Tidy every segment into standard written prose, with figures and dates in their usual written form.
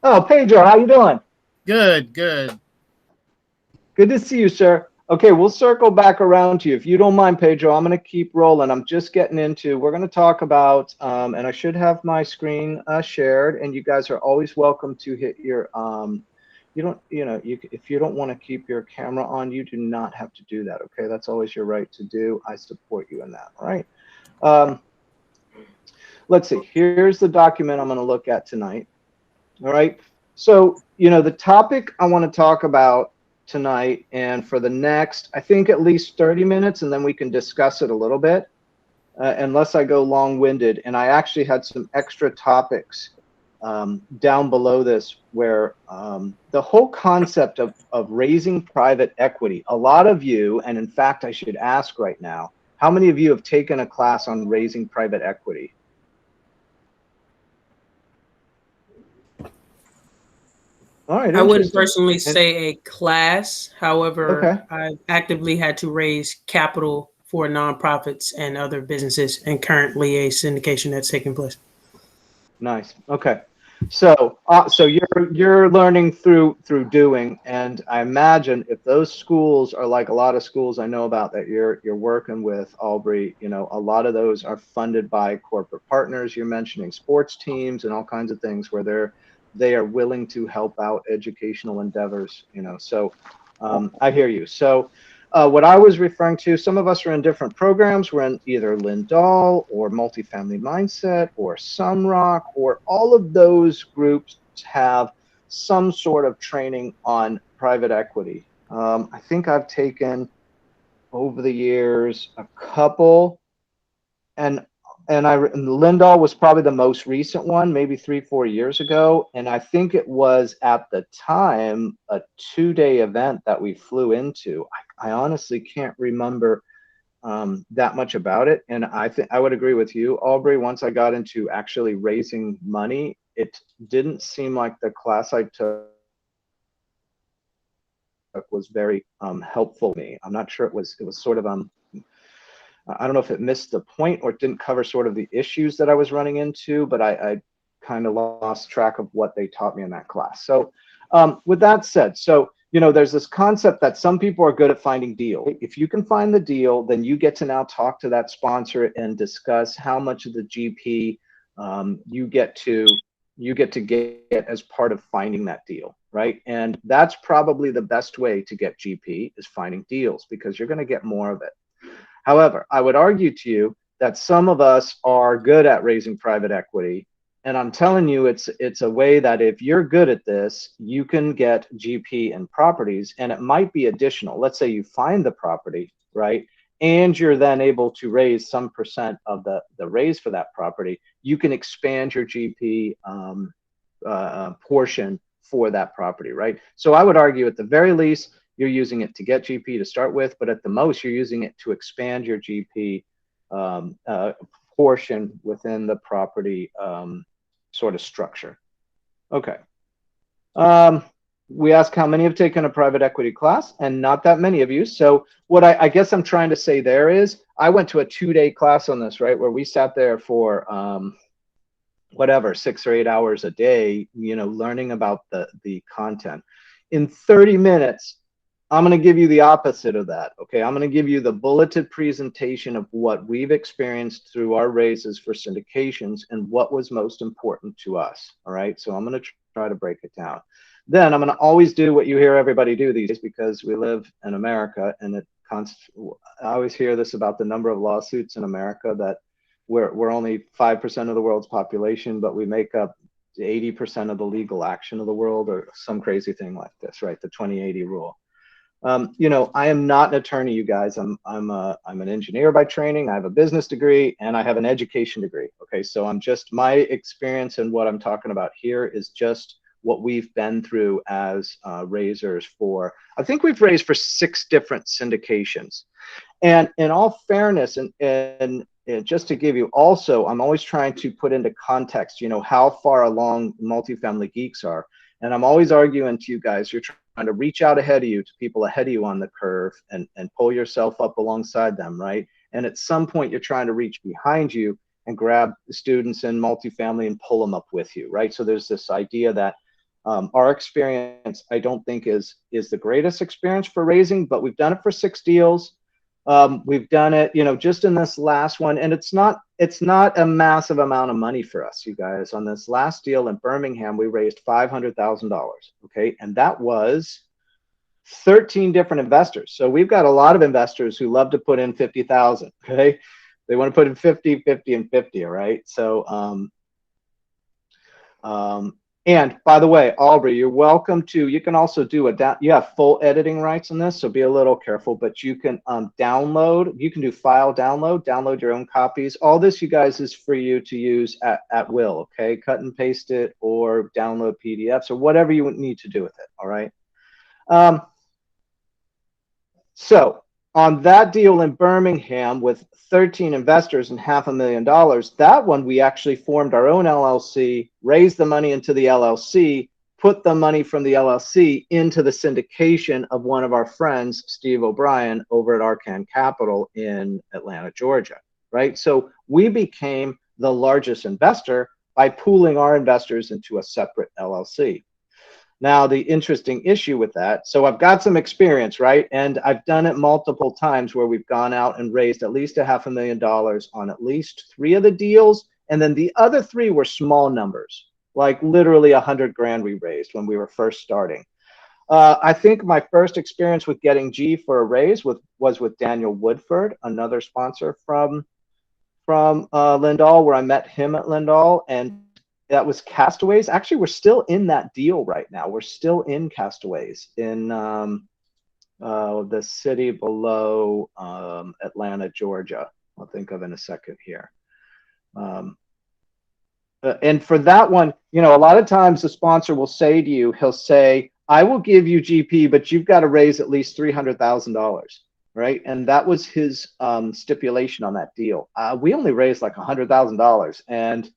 Oh, Pedro, how you doing? Good, good. Good to see you, sir. Okay, we'll circle back around to you. If you don't mind, Pedro, I'm going to keep rolling. I'm just getting into, we're going to talk about, and I should have my screen shared, and you guys are always welcome to hit your, you don't, if you don't want to keep your camera on, you do not have to do that. Okay, that's always your right to do. I support you in that. All right. Um, let's see. Here's the document I'm going to look at tonight. All right. So, the topic I want to talk about tonight and for the next, I think at least 30 minutes, and then we can discuss it a little bit, unless I go long winded. And I actually had some extra topics down below this where the whole concept of raising private equity, a lot of you, and in fact, I should ask right now, how many of you have taken a class on raising private equity? All right, I wouldn't interesting. personally And say a class. However, okay. I've actively had to raise capital for nonprofits and other businesses, and currently a syndication that's taking place. Nice. Okay. So you're learning through doing, and I imagine if those schools are like a lot of schools I know about that you're working with, Aubrey, a lot of those are funded by corporate partners. You're mentioning sports teams and all kinds of things where they are willing to help out educational endeavors. So I hear you. So what I was referring to, some of us are in different programs. We're in either Lindahl or Multifamily Mindset or Sunrock, or all of those groups have some sort of training on private equity. I think I've taken over the years a couple, and and Lindahl was probably the most recent one, maybe 3-4 years ago, and I think it was at the time a 2-day event that we flew into. I honestly can't remember that much about it, and I think I would agree with you, Aubrey. Once I got into actually raising money, it didn't seem like the class I took was very helpful to me. I'm not sure it was sort of I don't know if it missed the point or it didn't cover sort of the issues that I was running into, but I kind of lost track of what they taught me in that class. So, with that said, so there's this concept that some people are good at finding deals. If you can find the deal, then you get to now talk to that sponsor and discuss how much of the GP you get to get as part of finding that deal, right? And that's probably the best way to get GP is finding deals because you're going to get more of it. However, I would argue to you that some of us are good at raising private equity. And I'm telling you, it's a way that if you're good at this, you can get GP and properties, and it might be additional. Let's say you find the property, right? And you're then able to raise some percent of the raise for that property. You can expand your GP portion for that property, right? So I would argue at the very least, you're using it to get GP to start with, but at the most, you're using it to expand your GP um, uh, portion within the property sort of structure. Okay. Um, we ask how many have taken a private equity class, and not that many of you. So what I guess I'm trying to say there is I went to a 2-day class on this, right, where we sat there for whatever 6 or 8 hours a day, learning about the content. In 30 minutes, I'm going to give you the opposite of that. Okay. I'm going to give you the bulleted presentation of what we've experienced through our raises for syndications and what was most important to us. All right. So I'm going to try to break it down. Then I'm going to always do what you hear everybody do these days because we live in America, and I always hear this about the number of lawsuits in America that we're only 5% of the world's population, but we make up 80% of the legal action of the world, or some crazy thing like this, right? The 20/80 rule. I am not an attorney, you guys. I'm an engineer by training. I have a business degree and I have an education degree. Okay, so my experience and what I'm talking about here is just what we've been through as raisers for. I think we've raised for 6 different syndications. And in all fairness, and just to give you also, I'm always trying to put into context, how far along multifamily geeks are. And I'm always arguing to you guys, you're trying to reach out ahead of you to people ahead of you on the curve and pull yourself up alongside them, right? And at some point, you're trying to reach behind you and grab the students in multifamily and pull them up with you, right? So there's this idea that Our experience, I don't think is the greatest experience for raising, but we've done it for 6 deals. We've done it, just in this last one, and it's not a massive amount of money for us, you guys. On this last deal in Birmingham, we raised $500,000. Okay, and that was 13 different investors. So we've got a lot of investors who love to put in 50,000. Okay, they want to put in 50, 50, and 50. All right. So and by the way, Aubrey, you're welcome to, you can also do you have full editing rights on this, so be a little careful, but you can you can do file download your own copies. All this, you guys, is for you to use at will, okay? Cut and paste it or download PDFs or whatever you need to do with it, all right? So on that deal in Birmingham with 13 investors and $500,000, that one we actually formed our own LLC, raised the money into the LLC, put the money from the LLC into the syndication of one of our friends, Steve O'Brien, over at Arcan Capital in Atlanta, Georgia, right? So we became the largest investor by pooling our investors into a separate LLC. Now, the interesting issue with that, so I've got some experience, right? And I've done it multiple times where we've gone out and raised at least $500,000 on at least 3 of the deals. And then the other 3 were small numbers, like literally 100 grand we raised when we were first starting. I think my first experience with getting G for a raise was with Daniel Woodford, another sponsor from Lindahl, where I met him at Lindahl. And that was Castaways. Actually, we're still in that deal right now. We're still in Castaways in the city below Atlanta, Georgia. I'll think of in a second here. And for that one, a lot of times the sponsor will say to you, he'll say, I will give you GP, but you've got to raise at least $300,000. Right. And that was his stipulation on that deal. We only raised like $100,000, and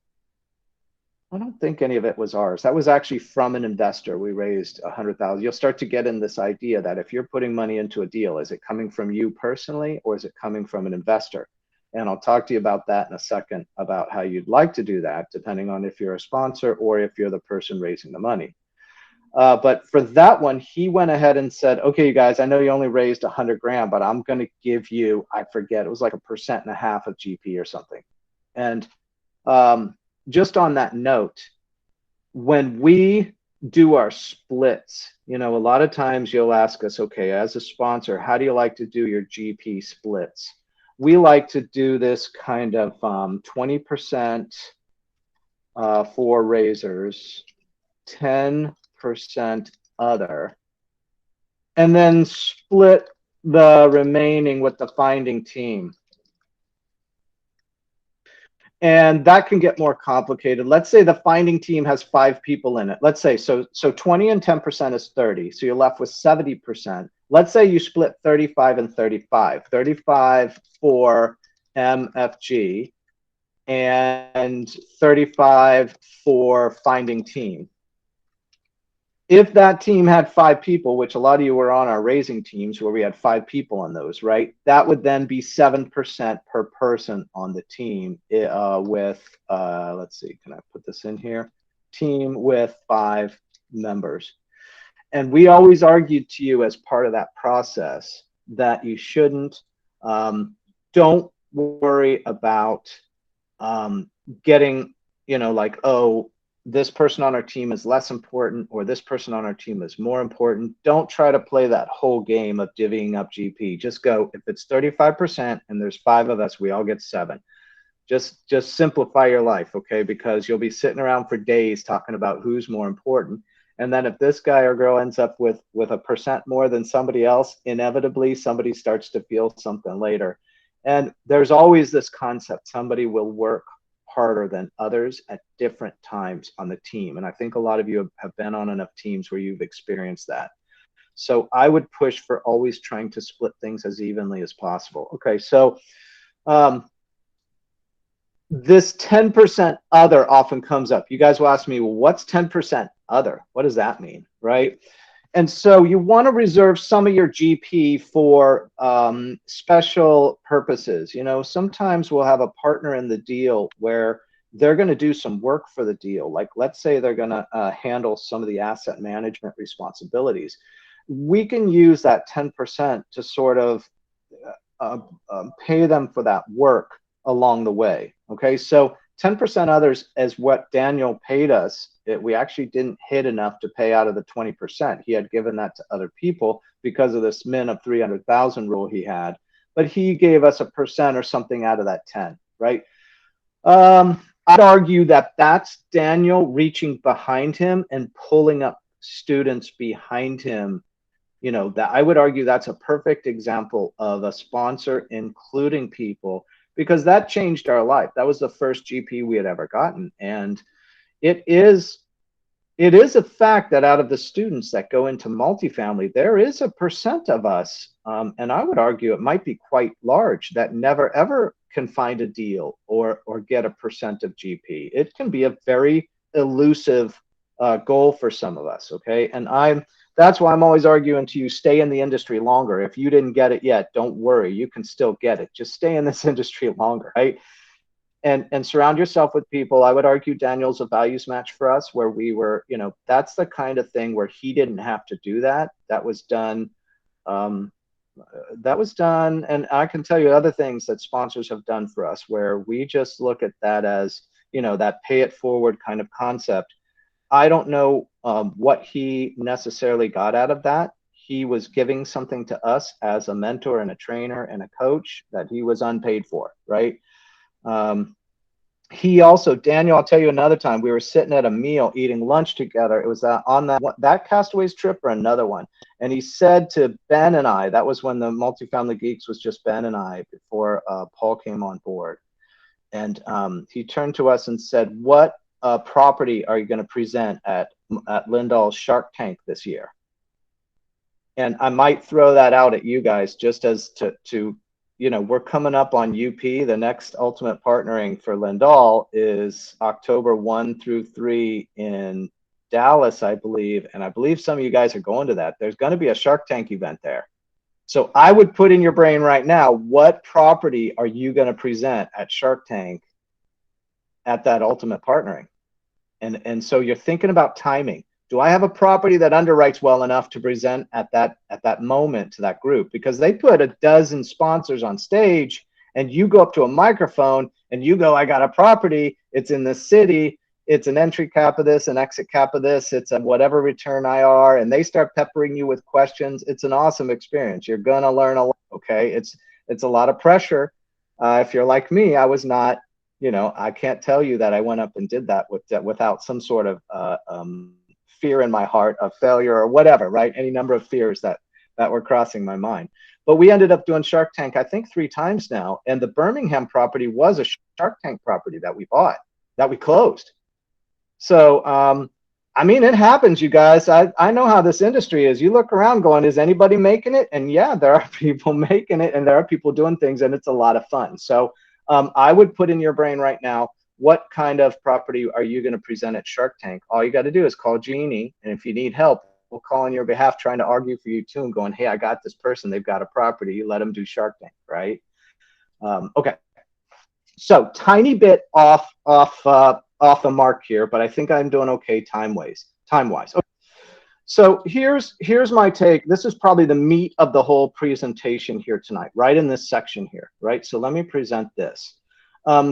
I don't think any of it was ours. That was actually from an investor. We raised $100,000. You'll start to get in this idea that if you're putting money into a deal, is it coming from you personally or is it coming from an investor? And I'll talk to you about that in a second, about how you'd like to do that, depending on if you're a sponsor or if you're the person raising the money. But for that one, he went ahead and said, okay, you guys, I know you only raised 100 grand, but I'm going to give you, I forget, it was like 1.5% of GP or something. And just on that note, when we do our splits, a lot of times you'll ask us, okay, as a sponsor, how do you like to do your GP splits? We like to do this kind of 20% for raisers, 10% other, and then split the remaining with the finding team. And that can get more complicated. Let's say the finding team has 5 people in it. Let's say, so 20 and 10% is 30. So you're left with 70%. Let's say you split 35 and 35. 35 for MFG and 35 for finding team. If that team had 5 people, which a lot of you were on our raising teams where we had 5 people on those, right? That would then be 7% per person on the team with, let's see, can I put this in here? Team with 5 members. And we always argued to you as part of that process that you shouldn't, don't worry about getting, like, oh, this person on our team is less important or this person on our team is more important. Don't try to play that whole game of divvying up GP. Just go, if it's 35% and there's 5 of us, we all get 7. Just simplify your life, okay? Because you'll be sitting around for days talking about who's more important. And then if this guy or girl ends up with 1% more than somebody else, inevitably somebody starts to feel something later. And there's always this concept, somebody will work harder than others at different times on the team. And I think a lot of you have been on enough teams where you've experienced that. So I would push for always trying to split things as evenly as possible. Okay, so this 10% other often comes up. You guys will ask me, well, what's 10% other? What does that mean, right? And so you want to reserve some of your GP for special purposes. Sometimes we'll have a partner in the deal where they're going to do some work for the deal. Like, let's say they're going to handle some of the asset management responsibilities. We can use that 10% to sort of pay them for that work along the way. Okay, so 10% others is what Daniel paid us. We actually didn't hit enough to pay out of the 20%. He had given that to other people because of this min of 300,000 rule he had, but he gave us a percent or something out of that 10, right? I'd argue that that's Daniel reaching behind him and pulling up students behind him. You know, that I would argue that's a perfect example of a sponsor including people, because that changed our life. That was the first GP we had ever gotten. And it is a fact that out of the students that go into multifamily, there is a percent of us, and I would argue it might be quite large, that never ever can find a deal or get a percent of GP. It can be a very elusive goal for some of us. Okay, and that's why I'm always arguing to you, stay in the industry longer. If you didn't get it yet, don't worry, you can still get it. Just stay in this industry longer, right? And surround yourself with people. I would argue Daniel's a values match for us, where we were, you know, that's the kind of thing where he didn't have to do that. That was done. And I can tell you other things that sponsors have done for us, where we just look at that as, you know, that pay it forward kind of concept. I don't know what he necessarily got out of that. He was giving something to us as a mentor and a trainer and a coach that he was unpaid for, right? He also, Daniel, I'll tell you another time, we were sitting at a meal eating lunch together. It was on that Castaways trip or another one. And he said to Ben and I, that was when the Multifamily Geeks was just Ben and I before Paul came on board. And he turned to us and said, what property are you going to present at Lindahl's Shark Tank this year? And I might throw that out at you guys just as to you know, we're coming up on UP. The next ultimate partnering for Lindahl is October 1 through 3 in Dallas, I believe. And I believe some of you guys are going to that. There's going to be a Shark Tank event there. So I would put in your brain right now, what property are you going to present at Shark Tank at that ultimate partnering? And so you're thinking about timing. Do I have a property that underwrites well enough to present at that moment to that group? Because they put a dozen sponsors on stage, and you go up to a microphone and you go, I got a property. It's in this city. It's an entry cap of this, an exit cap of this. It's a whatever return IR, and they start peppering you with questions. It's an awesome experience. You're gonna learn a lot. Okay, it's a lot of pressure. If you're like me, I was not. You know, I can't tell you that I went up and did that without some sort of fear in my heart of failure or whatever, right? Any number of fears that were crossing my mind. But we ended up doing Shark Tank, I think 3 times now. And the Birmingham property was a Shark Tank property that we bought, that we closed. So, I mean, it happens, you guys. I know how this industry is. You look around going, is anybody making it? And yeah, there are people making it, and there are people doing things, and it's a lot of fun. So I would put in your brain right now, what kind of property are you going to present at Shark Tank? All you got to do is call Jeannie, and if you need help, we'll call on your behalf, trying to argue for you too, and going, hey, I got this person, they've got a property, let them do Shark Tank, right? Okay, so tiny bit off the mark here, but I think I'm doing okay time-wise. Okay. So here's my take. This is probably the meat of the whole presentation here tonight, right in this section here, right? So let me present this.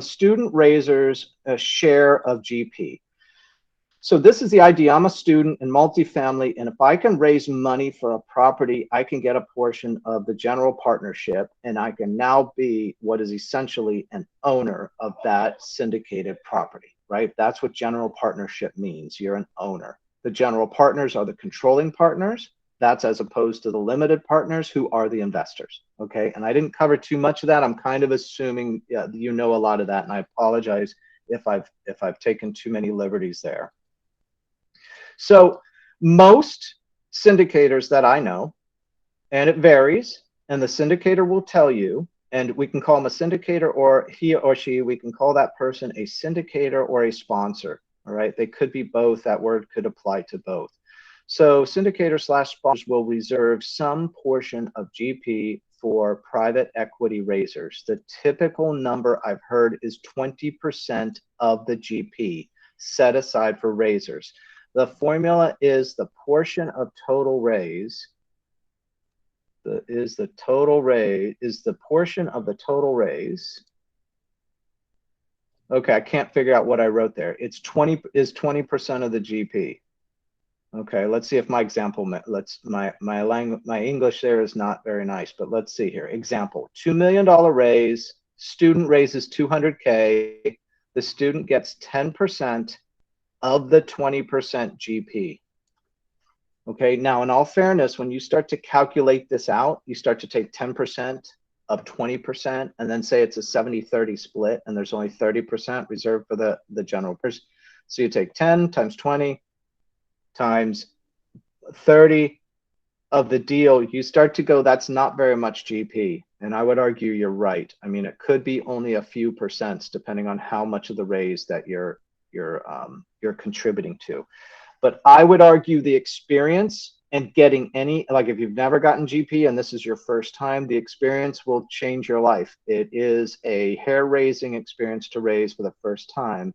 Student raisers a share of GP. So this is the idea. I'm a student in multifamily, and if I can raise money for a property, I can get a portion of the general partnership, and I can now be what is essentially an owner of that syndicated property, right? That's what general partnership means. You're an owner. The general partners are the controlling partners. That's as opposed to the limited partners, who are the investors. Okay, and I didn't cover too much of that. I'm kind of assuming you know a lot of that, and I apologize if I've taken too many liberties there. So most syndicators that I know, and it varies, and the syndicator will tell you, and we can call him a syndicator, or he or she, we can call that person a syndicator or a sponsor. All right, they could be both. That word could apply to both. So syndicators / sponsors will reserve some portion of GP for private equity raisers. The typical number I've heard is 20% of the GP set aside for raisers. The formula is the portion of total raise, is the portion of the total raise. Okay, I can't figure out what I wrote there. It's 20% of the GP. Okay, let's see if my example, my English there is not very nice, but let's see here. Example, $2 million raise, student raises 200K, the student gets 10% of the 20% GP. Okay, now in all fairness, when you start to calculate this out, you start to take 10% of 20% and then say it's a 70-30 split and there's only 30% reserved for the general person. So you take 10 times 20 times 30 of the deal, you start to go, that's not very much GP. And I would argue you're right. I mean, it could be only a few percents depending on how much of the raise that you're contributing to. But I would argue the experience and getting any, like if you've never gotten GP and this is your first time, the experience will change your life. It is a hair-raising experience to raise for the first time.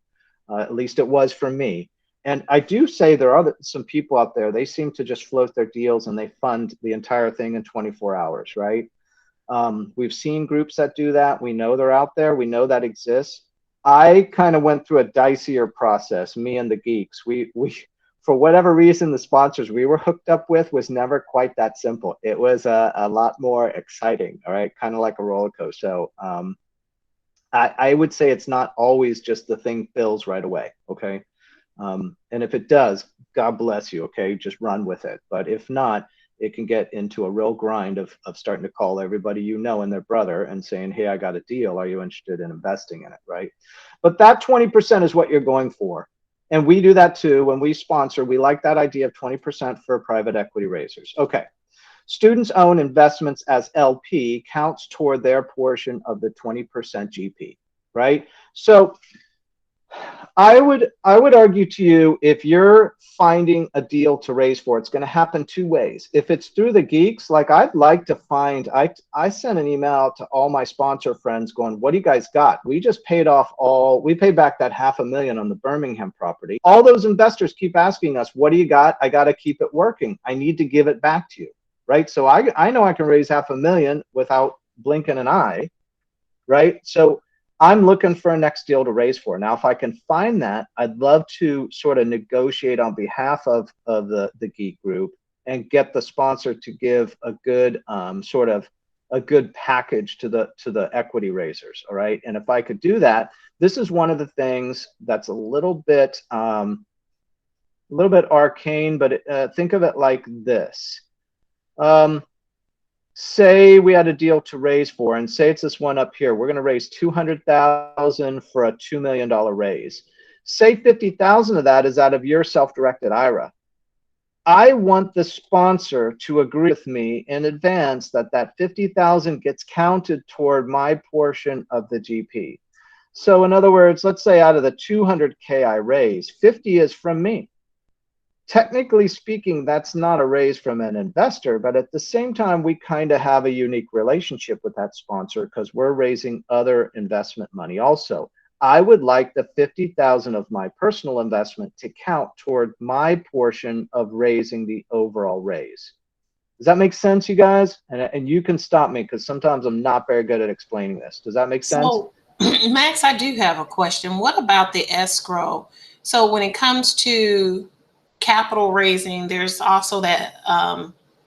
At least it was for me. And I do say there are some people out there, they seem to just float their deals and they fund the entire thing in 24 hours, right? We've seen groups that do that. We know they're out there. We know that exists. I kind of went through a dicier process, me and the geeks. We for whatever reason, the sponsors we were hooked up with was never quite that simple. It was a lot more exciting, all right? Kind of like a roller coaster. So I would say it's not always just the thing fills right away, okay? And if it does, God bless you, okay? Just run with it. But if not, it can get into a real grind of starting to call everybody you know and their brother and saying, hey, I got a deal. Are you interested in investing in it, right? But that 20% is what you're going for. And we do that too. When we sponsor, we like that idea of 20% for private equity raisers. Okay. Students own investments as LP counts toward their portion of the 20% GP, right? So I would argue to you, if you're finding a deal to raise for, it's going to happen two ways. If it's through the geeks, like I'd like to find, I sent an email out to all my sponsor friends going, what do you guys got? We just paid off we paid back that $500,000 on the Birmingham property. All those investors keep asking us, what do you got? I got to keep it working. I need to give it back to you, right? So I know I can raise $500,000 without blinking an eye, right? So I'm looking for a next deal to raise for. Now, if I can find that, I'd love to sort of negotiate on behalf of the Geek group and get the sponsor to give a good sort of a good package to the equity raisers. All right. And if I could do that, this is one of the things that's a little bit arcane, but think of it like this. Say we had a deal to raise for, and say it's this one up here. We're going to raise $200,000 for a $2 million raise. Say 50,000 of that is out of your self-directed IRA. I want the sponsor to agree with me in advance that that 50,000 gets counted toward my portion of the GP. So in other words, let's say out of the 200K I raise, 50 is from me. Technically speaking, that's not a raise from an investor, but at the same time, we kind of have a unique relationship with that sponsor because we're raising other investment money also. I would like the 50,000 of my personal investment to count toward my portion of raising the overall raise. Does that make sense, you guys? And you can stop me because sometimes I'm not very good at explaining this. Does that make sense? So, Max, I do have a question. What about the escrow? So when it comes to capital raising, there's also that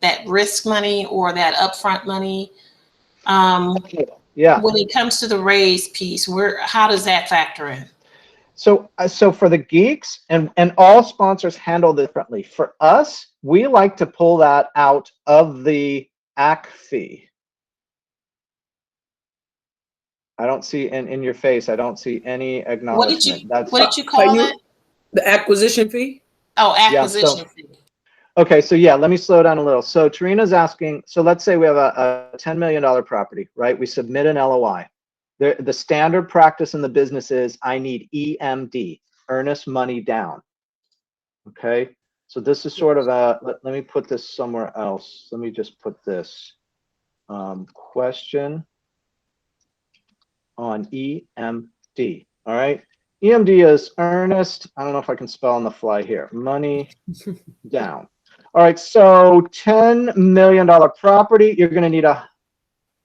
that risk money or that upfront money. Yeah. When it comes to the raise piece, how does that factor in? So for the geeks, and all sponsors handle differently. For us, we like to pull that out of the AC fee. I don't see in your face. I don't see any acknowledgement. What did you call it? The acquisition fee? Oh, acquisition fee. Okay, so yeah, let me slow down a little. So Tarina's asking, so let's say we have a $10 million property, right? We submit an LOI. The standard practice in the business is I need EMD, earnest money down. Okay, so this is sort of let me put this somewhere else. Let me just put this. question on EMD. All right. EMD is earnest. I don't know if I can spell on the fly here. Money down. All right. So $10 million property. You're going to need a.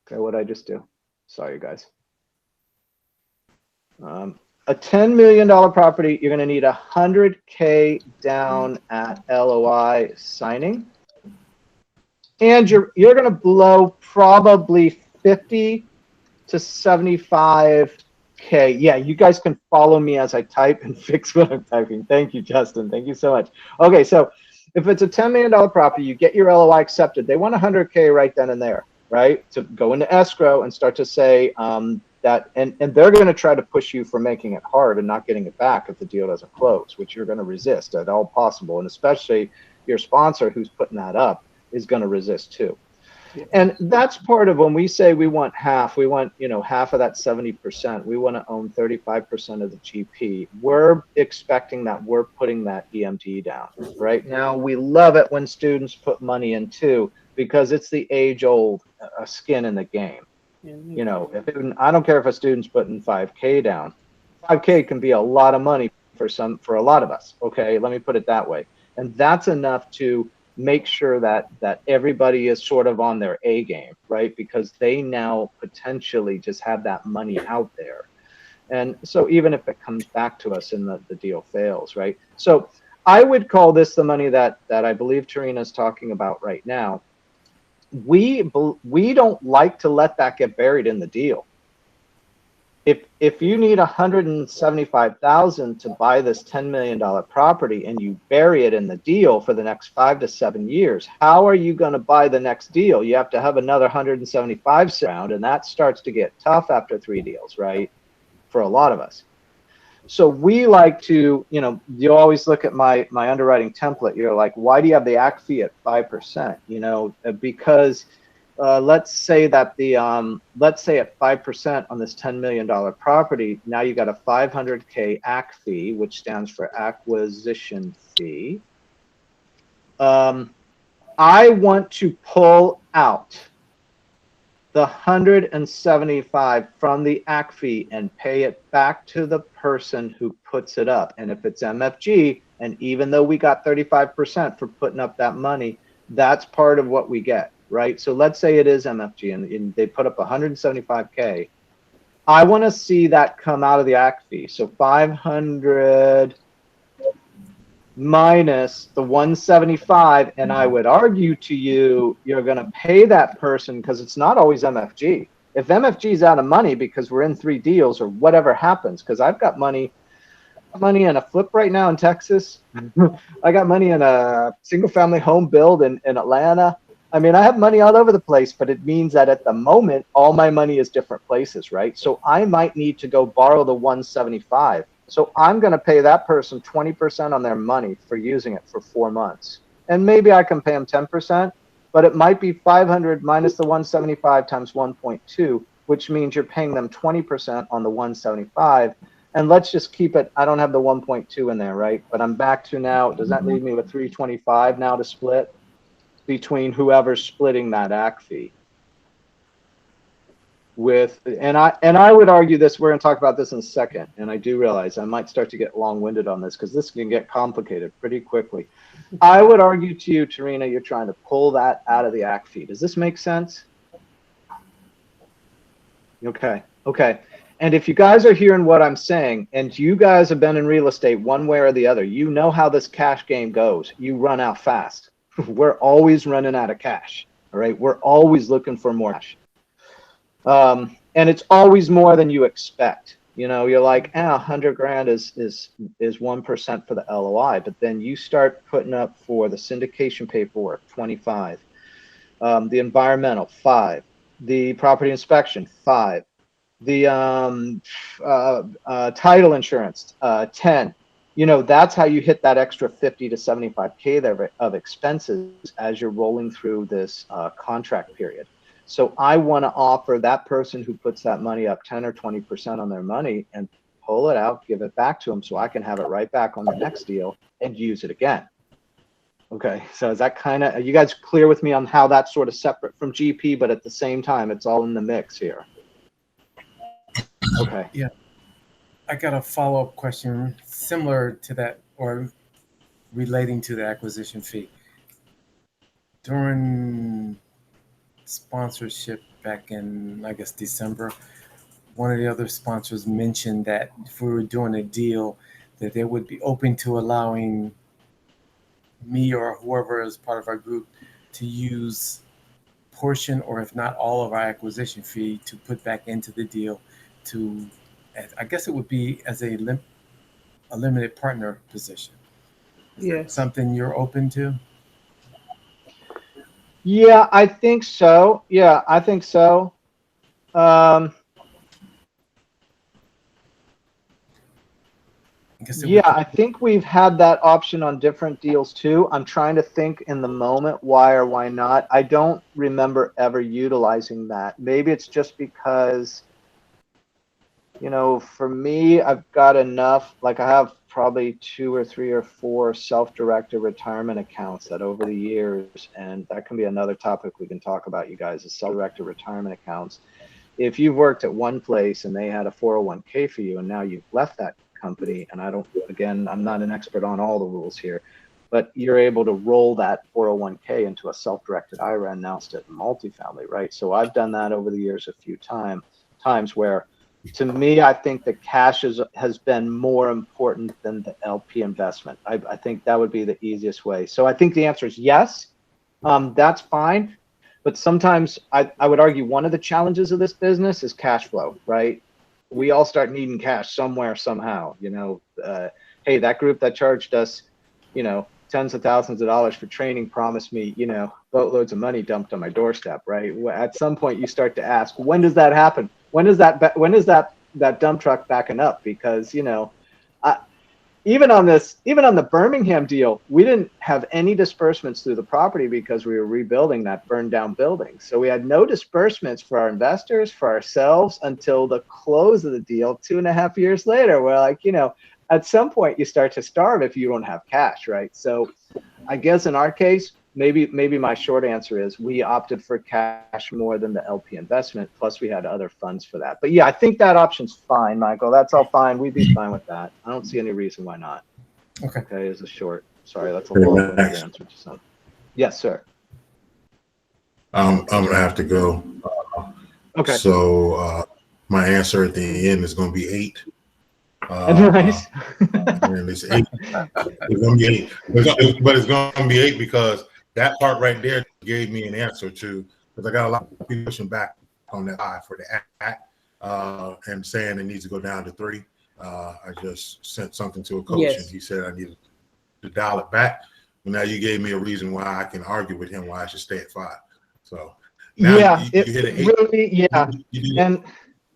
Okay. What did I just do? Sorry, you guys. A $10 million property. You're going to need $100K down at LOI signing. And you're going to blow probably 50 to 75K. Yeah, you guys can follow me as I type and fix what I'm typing. Thank you, Justin. Thank you so much. Okay, so if it's a $10 million property, you get your LOI accepted. They want 100K right then and there, right? To go into escrow and start to say that, and they're going to try to push you for making it hard and not getting it back if the deal doesn't close, which you're going to resist at all possible. And especially your sponsor who's putting that up is going to resist too. And that's part of when we say we want half, we want, half of that 70%, we want to own 35% of the GP. We're expecting that we're putting that EMD down. Right now, we love it when students put money in too, because it's the age old skin in the game. I don't care if a student's putting 5K down. 5K can be a lot of money for a lot of us. Okay, let me put it that way. And that's enough to make sure that everybody is sort of on their A game, right? Because they now potentially just have that money out there. And so even if it comes back to us and the deal fails, right? So I would call this the money that I believe Tarina's talking about right now. We don't like to let that get buried in the deal. If you need $175,000 to buy this $10 million property and you bury it in the deal for the next 5 to 7 years, how are you going to buy the next deal? You have to have another 175 around, and that starts to get tough after 3 deals, right? For a lot of us. So we like to, you always look at my underwriting template. You're like, why do you have the AC fee at 5%? Because let's say that let's say at 5% on this $10 million property, now you got a $500K AC fee, which stands for acquisition fee. I want to pull out the 175 from the AC fee and pay it back to the person who puts it up. And if it's MFG, and even though we got 35% for putting up that money, that's part of what we get. Right. So let's say it is MFG and they put up 175K. I want to see that come out of the AC fee. So 500 minus the 175. And I would argue to you, you're going to pay that person because it's not always MFG. If MFG is out of money because we're in 3 deals or whatever happens, because I've got money in a flip right now in Texas. I got money in a single family home build in Atlanta. I mean, I have money all over the place, but it means that at the moment, all my money is different places, right? So I might need to go borrow the 175. So I'm going to pay that person 20% on their money for using it for 4 months. And maybe I can pay them 10%, but it might be 500 minus the 175 times 1.2, which means you're paying them 20% on the 175. And let's just keep it, I don't have the 1.2 in there, right? But I'm back to now, does that leave me with 325 now to split between whoever's splitting that AC fee with? And I would argue this, we're going to talk about this in a second, and I do realize I might start to get long-winded on this because this can get complicated pretty quickly. I would argue to you, Tarina, you're trying to pull that out of the AC fee. Does this make sense? Okay. And if you guys are hearing what I'm saying, and you guys have been in real estate one way or the other, you know how this cash game goes. You run out fast. We're always running out of cash. All right. We're always looking for more cash. And it's always more than you expect. You're like, 100 grand is 1% for the LOI, but then you start putting up for the syndication paperwork, 25, the environmental, 5, the property inspection, 5, the title insurance, 10. That's how you hit that extra 50 to 75K there of expenses as you're rolling through this contract period. So I want to offer that person who puts that money up 10 or 20% on their money and pull it out, give it back to them so I can have it right back on the next deal and use it again. Okay, so is that kind of, are you guys clear with me on how that's sort of separate from GP, but at the same time, it's all in the mix here? Okay. Yeah, I got a follow-up question similar to that or relating to the acquisition fee. During sponsorship back in, I guess, December, one of the other sponsors mentioned that if we were doing a deal, that they would be open to allowing me or whoever is part of our group to use portion or if not all of our acquisition fee to put back into the deal to, I guess it would be as a limited partner position. Is that something you're open to? Yeah, I think so. Yeah, I think so. Yeah, I think we've had that option on different deals too. I'm trying to think in the moment why or why not. I don't remember ever utilizing that. Maybe it's just because, you know, for me, I've got enough, like I have probably 2 or 3 or 4 self-directed retirement accounts that over the years, and that can be another topic we can talk about, you guys, is self-directed retirement accounts. If you've worked at one place and they had a 401k for you and now you've left that company, and I don't, again, I'm not an expert on all the rules here, but you're able to roll that 401k into a self-directed IRA and now it's at multifamily, right? So I've done that over the years a few times where, to me, I think the cash has been more important than the LP investment. I think that would be the easiest way. So I think the answer is yes, that's fine. But sometimes I would argue one of the challenges of this business is cash flow, right? We all start needing cash somewhere, somehow, you know. Hey, that group that charged us, you know, tens of thousands of dollars for training promised me, you know, boatloads of money dumped on my doorstep, right? At some point you start to ask, when does that happen? When is that dump truck backing up? Because, you know, even on the Birmingham deal, we didn't have any disbursements through the property because we were rebuilding that burned down building. So we had no disbursements for our investors, for ourselves, until the close of the deal 2.5 years later. We're like, you know, at some point you start to starve if you don't have cash, right? So I guess in our case, maybe my short answer is we opted for cash more than the LP investment, plus we had other funds for that. But yeah, I think that option's fine, Michael. That's all fine. We'd be fine with that. I don't see any reason why not. Okay, is a short. Sorry, that's a long answer to something. Yes, sir. I'm gonna have to go. Okay. So my answer at the end is going to be 8. Nice. And it's 8. It's going to be 8, but it's going to be 8 because that part right there gave me an answer to, because I got a lot of people pushing back on that eye for the act and saying it needs to go down to 3. I just sent something to a coach and he said I needed to dial it back. But now you gave me a reason why I can argue with him why I should stay at 5. So now you hit an 8. Really, yeah.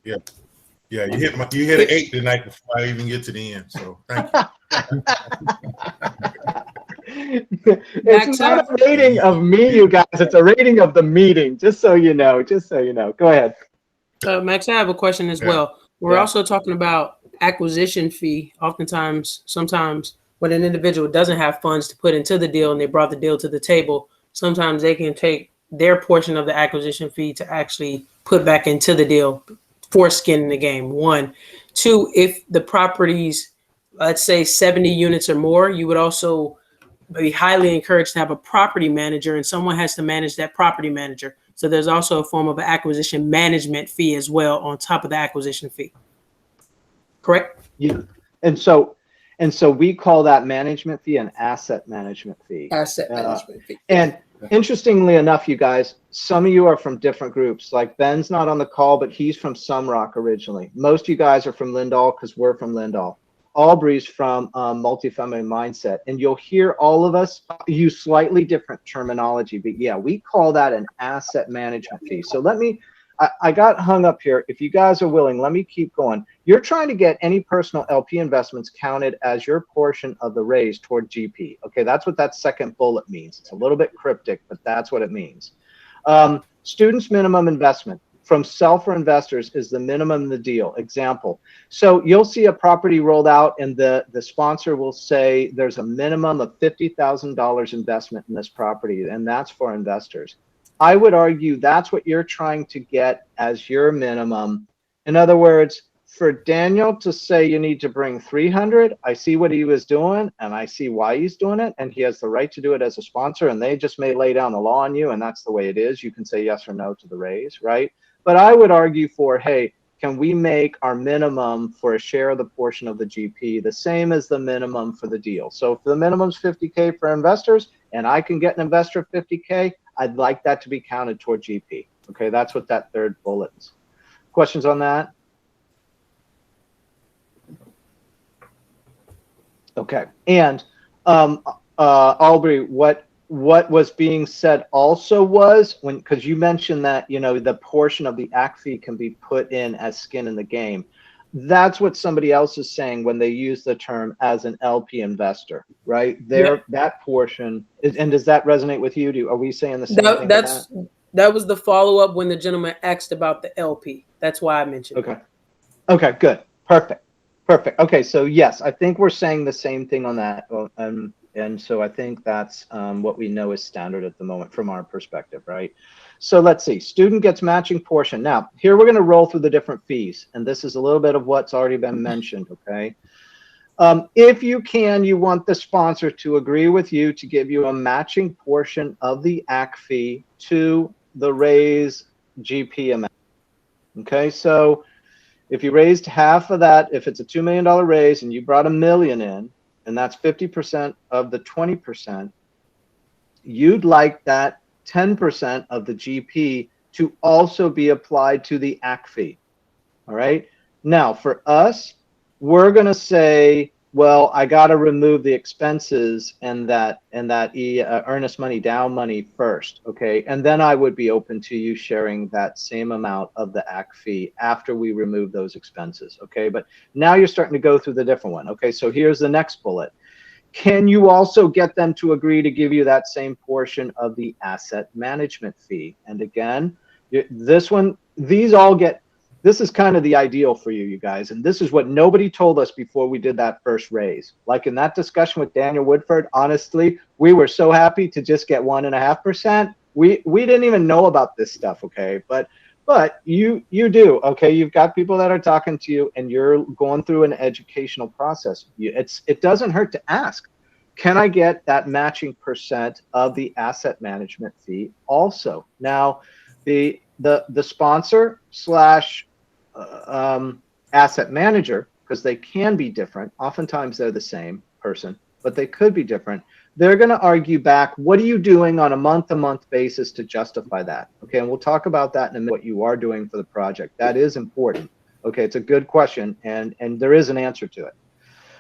You hit an 8 tonight before I even get to the end. So thank you. It's not a rating of me, you guys. It's a rating of the meeting. Just so you know. Go ahead. Max, I have a question as well. We're also talking about acquisition fee. Sometimes when an individual doesn't have funds to put into the deal and they brought the deal to the table, sometimes they can take their portion of the acquisition fee to actually put back into the deal for skin in the game. 1, 2, if the property's, let's say 70 units or more, you would also be highly encouraged to have a property manager, and someone has to manage that property manager. So there's also a form of an acquisition management fee as well on top of the acquisition fee. Correct? Yeah. And so we call that management fee an asset management fee. Asset management fee. And interestingly enough, you guys, some of you are from different groups. Like Ben's not on the call, but he's from Sumrock originally. Most of you guys are from Lindahl because we're from Lindahl. Aubrey's from Multifamily Mindset. And you'll hear all of us use slightly different terminology. But yeah, we call that an asset management fee. So I got hung up here. If you guys are willing, let me keep going. You're trying to get any personal LP investments counted as your portion of the raise toward GP. Okay, that's what that second bullet means. It's a little bit cryptic, but that's what it means. Students' minimum investment. from self or investors is the minimum in the deal. Example. So you'll see a property rolled out and the sponsor will say there's a minimum of $50,000 investment in this property, and that's for investors. I would argue that's what you're trying to get as your minimum. In other words, for Daniel to say you need to bring 300, I see what he was doing and I see why he's doing it, and he has the right to do it as a sponsor, and they just may lay down the law on you, and that's the way it is. You can say yes or no to the raise, right? But I would argue for, hey, can we make our minimum for a share of the portion of the GP the same as the minimum for the deal? So if the minimum's 50K for investors and I can get an investor of 50K, I'd like that to be counted toward GP. Okay, that's what that third bullet is. Questions on that? Okay, and Aubrey, what was being said also was because you mentioned that, you know, the portion of the AC fee can be put in as skin in the game. That's what somebody else is saying when they use the term as an LP investor, right? That portion is, and does that resonate with you? Are we saying the same thing? That was the follow up when the gentleman asked about the LP. That's why I mentioned it. Okay, good, perfect. Okay, so yes, I think we're saying the same thing on that, and so I think that's what we know is standard at the moment from our perspective, right? So let's see, student gets matching portion. Now, here we're going to roll through the different fees, and this is a little bit of what's already been mentioned, okay? If you can, you want the sponsor to agree with you to give you a matching portion of the AC fee to the raise GP amount, okay? So if you raised half of that, if it's a $2 million raise and you brought $1 million in, and that's 50% of the 20%, you'd like that 10% of the GP to also be applied to the AC fee. All right. Now, for us, we're going to say, well, I got to remove the expenses and that earnest money down money first. Okay. And then I would be open to you sharing that same amount of the AC fee after we remove those expenses. Okay. But now you're starting to go through the different one. Okay. So here's the next bullet. Can you also get them to agree to give you that same portion of the asset management fee? And again, this one, this is kind of the ideal for you guys. And this is what nobody told us before we did that first raise. Like in that discussion with Daniel Woodford, honestly, we were so happy to just get 1.5%. We didn't even know about this stuff, okay? But you do, okay? You've got people that are talking to you and you're going through an educational process. It doesn't hurt to ask, can I get that matching percent of the asset management fee also? Now, the sponsor slash asset manager, because they can be different. Oftentimes they're the same person, but they could be different. They're going to argue back, what are you doing on a month-to-month basis to justify that? Okay, and we'll talk about that in a minute, what you are doing for the project. That is important. Okay, it's a good question, and there is an answer to it.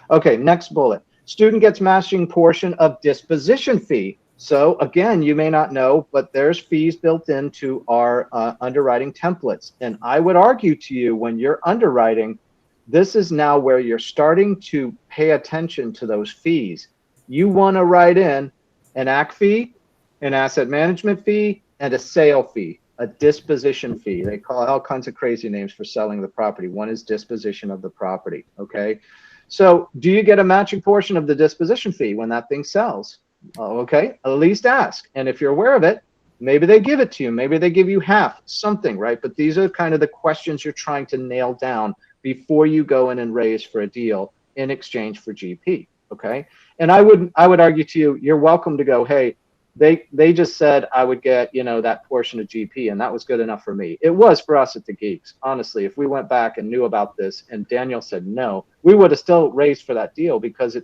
Okay, next bullet. Student gets matching portion of disposition fee. So again, you may not know, but there's fees built into our underwriting templates. And I would argue to you, when you're underwriting, this is now where you're starting to pay attention to those fees. You want to write in an AC fee, an asset management fee, and a sale fee, a disposition fee. They call it all kinds of crazy names for selling the property. One is disposition of the property, okay? So do you get a matching portion of the disposition fee when that thing sells? Okay, at least ask. And if you're aware of it, maybe they give it to you. Maybe they give you half, something, right? But these are kind of the questions you're trying to nail down before you go in and raise for a deal in exchange for GP, okay? And I would argue to you, you're welcome to go, hey, they just said I would get, you know, that portion of GP, and that was good enough for me. It was for us at the Geeks. Honestly, if we went back and knew about this and Daniel said no, we would have still raised for that deal because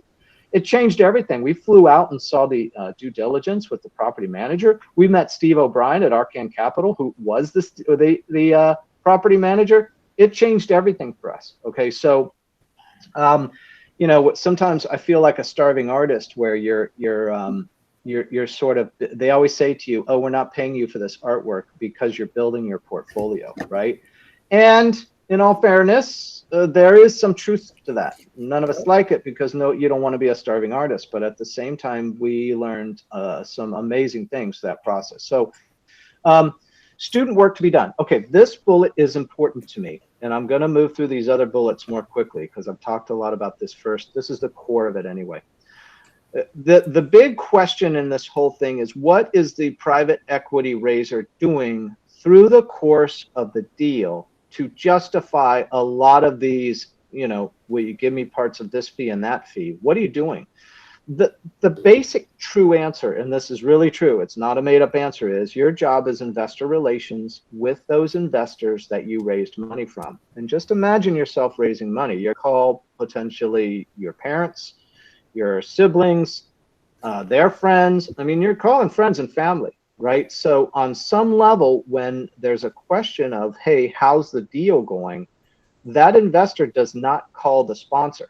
it changed everything. We flew out and saw the due diligence with the property manager. We met Steve O'Brien at Arcan Capital, who was the property manager. It changed everything for us. Okay, so you know, sometimes I feel like a starving artist where you're sort of, they always say to you, oh, we're not paying you for this artwork because you're building your portfolio, right? And in all fairness, there is some truth to that. None of us like it because no, you don't want to be a starving artist, but at the same time, we learned some amazing things that process. So Student work to be done. Okay, this bullet is important to me, and I'm going to move through these other bullets more quickly because I've talked a lot about this first. This is the core of it anyway. The big question in this whole thing is, what is the private equity raiser doing through the course of the deal to justify a lot of these, you know, will you give me parts of this fee and that fee? What are you doing? The basic true answer, and this is really true, it's not a made-up answer, is your job is investor relations with those investors that you raised money from. And just imagine yourself raising money. You call potentially your parents, your siblings, their friends. I mean, you're calling friends and family, right? So on some level, when there's a question of, hey, how's the deal going? That investor does not call the sponsor.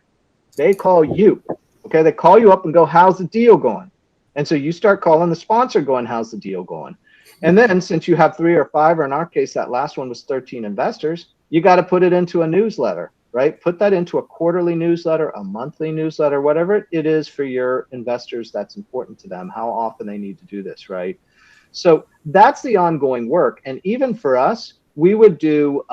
They call you. Okay, they call you up and go, how's the deal going? And so you start calling the sponsor going, how's the deal going? And then since you have 3 or 5, or in our case, that last one was 13 investors, you got to put it into a newsletter, right? Put that into a quarterly newsletter, a monthly newsletter, whatever it is for your investors that's important to them, how often they need to do this, right? So that's the ongoing work. And even for us, we would do